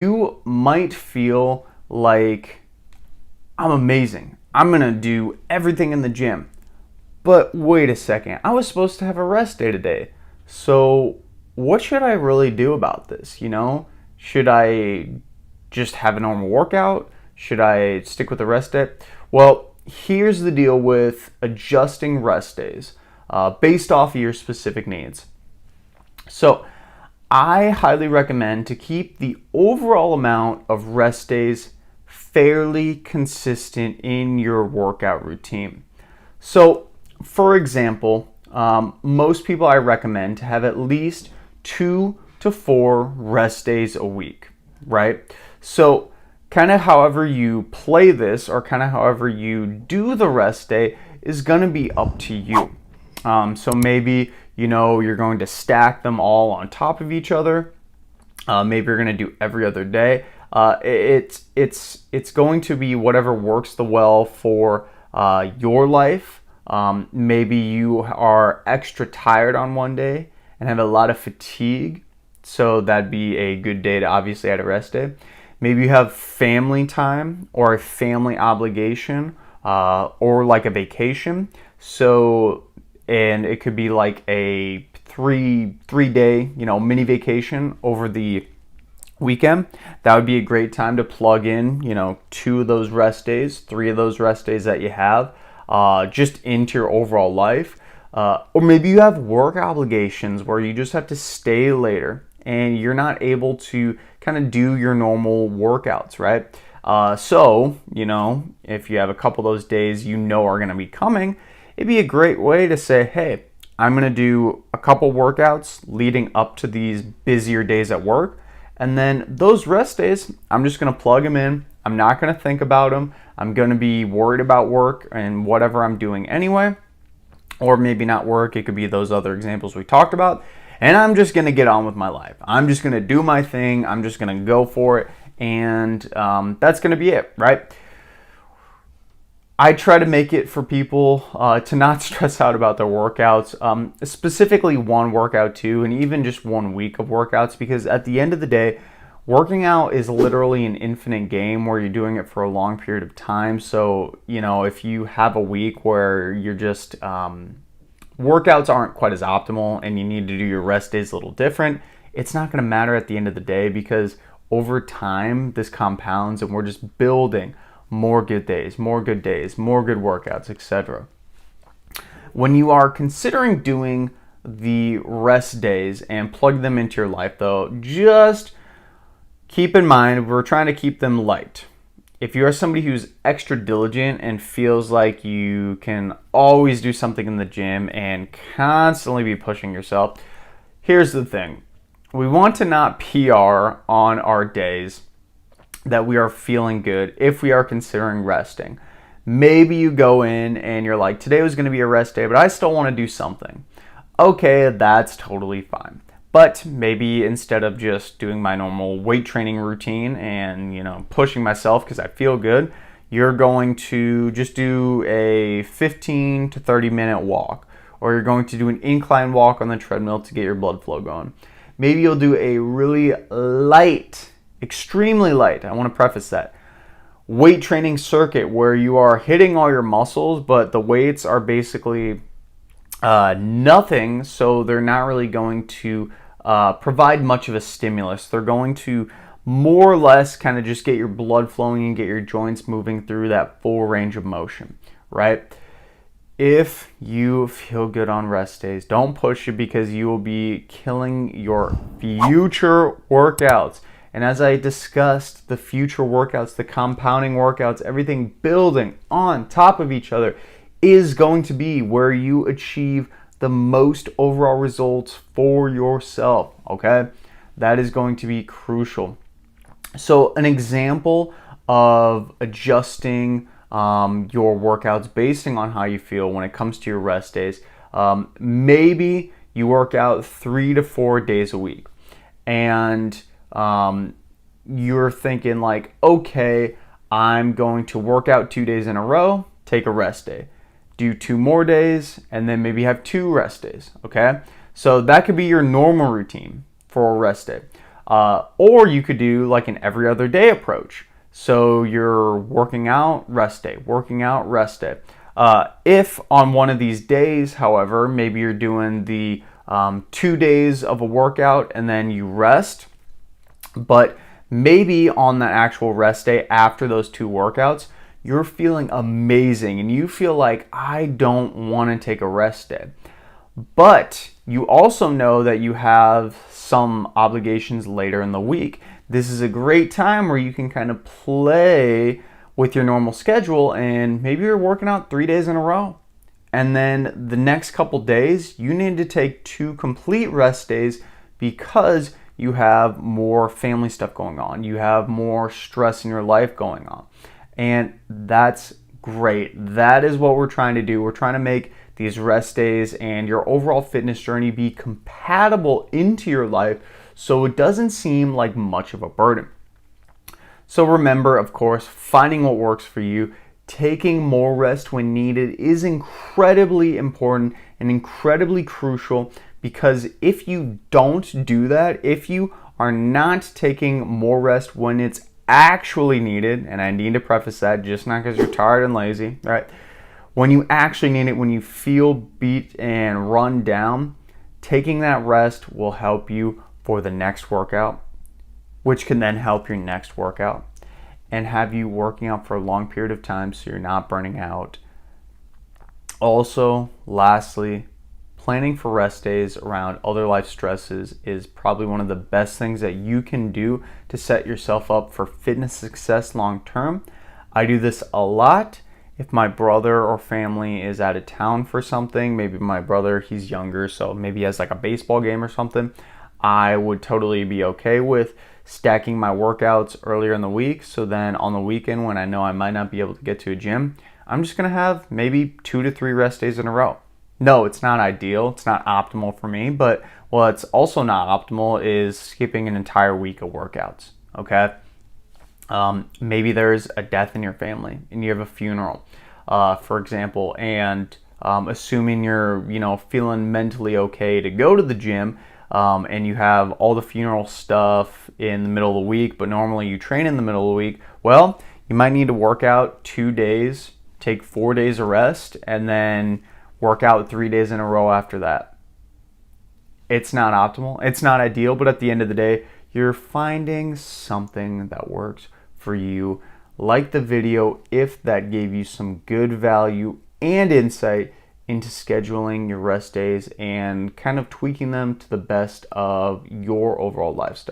You might feel like I'm amazing. I'm going to do everything in the gym. But wait a second, I was supposed to have a rest day today. So, what should I really do about this? Should I just have a normal workout? Should I stick with the rest day? Well, here's the deal with adjusting rest days based off of your specific needs. So, I highly recommend to keep the overall amount of rest days fairly consistent in your workout routine. So, for example, most people I recommend to have at least 2 to 4 rest days a week, right? So, kind of however you play this or kind of however you do the rest day is going to be up to you. So maybe you're going to stack them all on top of each other. Maybe you're going to do every other day. It's going to be whatever works the well for your life. Maybe you are extra tired on one day and have a lot of fatigue, so that'd be a good day to obviously add a rest day. Maybe you have family time or a family obligation or like a vacation. And it could be like a three-day mini vacation over the weekend. That would be a great time to plug in 2 of those rest days, 3 of those rest days that you have just into your overall life. Or maybe you have work obligations where you just have to stay later and you're not able to kind of do your normal workouts, right? So if you have a couple of those days are going to be coming, it'd be a great way to say, hey, I'm going to do a couple workouts leading up to these busier days at work. And then those rest days, I'm just going to plug them in. I'm not going to think about them. I'm going to be worried about work and whatever I'm doing anyway. Or maybe not work. It could be those other examples we talked about. And I'm just going to get on with my life. I'm just going to do my thing. I'm just going to go for it. And that's going to be it, right? I try to make it for people to not stress out about their workouts, specifically one workout too, and even just 1 week of workouts, because at the end of the day, working out is literally an infinite game where you're doing it for a long period of time. So, if you have a week where you're just, workouts aren't quite as optimal and you need to do your rest days a little different, it's not going to matter at the end of the day because over time, this compounds and we're just building more good days, more good workouts, etc. When you are considering doing the rest days and plug them into your life, though, just keep in mind we're trying to keep them light. If you are somebody who's extra diligent and feels like you can always do something in the gym and constantly be pushing yourself, here's the thing. We want to not PR on our days that we are feeling good if we are considering resting. Maybe you go in and you're like, today was going to be a rest day, but I still want to do something. Okay, that's totally fine. But maybe instead of just doing my normal weight training routine and, pushing myself because I feel good, you're going to just do a 15 to 30 minute walk, or you're going to do an incline walk on the treadmill to get your blood flow going. Maybe you'll do a really light, extremely light, I want to preface that, weight training circuit where you are hitting all your muscles, but the weights are basically nothing, so they're not really going to provide much of a stimulus. They're going to more or less kind of just get your blood flowing and get your joints moving through that full range of motion, right? If you feel good on rest days, don't push it because you will be killing your future workouts. And as I discussed, the future workouts, the compounding workouts, everything building on top of each other is going to be where you achieve the most overall results for yourself, okay? That is going to be crucial. So an example of adjusting your workouts based on how you feel when it comes to your rest days, maybe you work out 3 to 4 days a week. And you're thinking like, okay, I'm going to work out 2 days in a row, take a rest day, do 2 more days, and then maybe have 2 rest days, okay? So that could be your normal routine for a rest day. Or you could do like an every other day approach. So you're working out, rest day, working out, rest day. If on one of these days, however, maybe you're doing the 2 days of a workout and then you rest, but maybe on that actual rest day after those 2 workouts, you're feeling amazing and you feel like, I don't want to take a rest day. But you also know that you have some obligations later in the week. This is a great time where you can kind of play with your normal schedule, and maybe you're working out 3 days in a row. And then the next couple days, you need to take 2 complete rest days because you have more family stuff going on. You have more stress in your life going on. And that's great. That is what we're trying to do. We're trying to make these rest days and your overall fitness journey be compatible into your life so it doesn't seem like much of a burden. So remember, of course, finding what works for you, taking more rest when needed is incredibly important and incredibly crucial, because if you don't do that, if you are not taking more rest when it's actually needed, and I need to preface that, just not because you're tired and lazy, right? When you actually need it, when you feel beat and run down, taking that rest will help you for the next workout, which can then help your next workout and have you working out for a long period of time so you're not burning out. Also, lastly, planning for rest days around other life stresses is probably one of the best things that you can do to set yourself up for fitness success long term. I do this a lot. If my brother or family is out of town for something, maybe my brother, he's younger, so maybe he has like a baseball game or something, I would totally be okay with stacking my workouts earlier in the week. So then on the weekend, when I know I might not be able to get to a gym, I'm just going to have maybe 2 to 3 rest days in a row. No, it's not ideal. It's not optimal for me, but what's also not optimal is skipping an entire week of workouts, okay? Maybe there's a death in your family and you have a funeral, for example, and assuming you're, feeling mentally okay to go to the gym, and you have all the funeral stuff in the middle of the week, but normally you train in the middle of the week, well, you might need to work out 2 days, take 4 days of rest, and then work out 3 days in a row after that. It's not optimal. It's not ideal, but at the end of the day, you're finding something that works for you. Like the video if that gave you some good value and insight into scheduling your rest days and kind of tweaking them to the best of your overall lifestyle.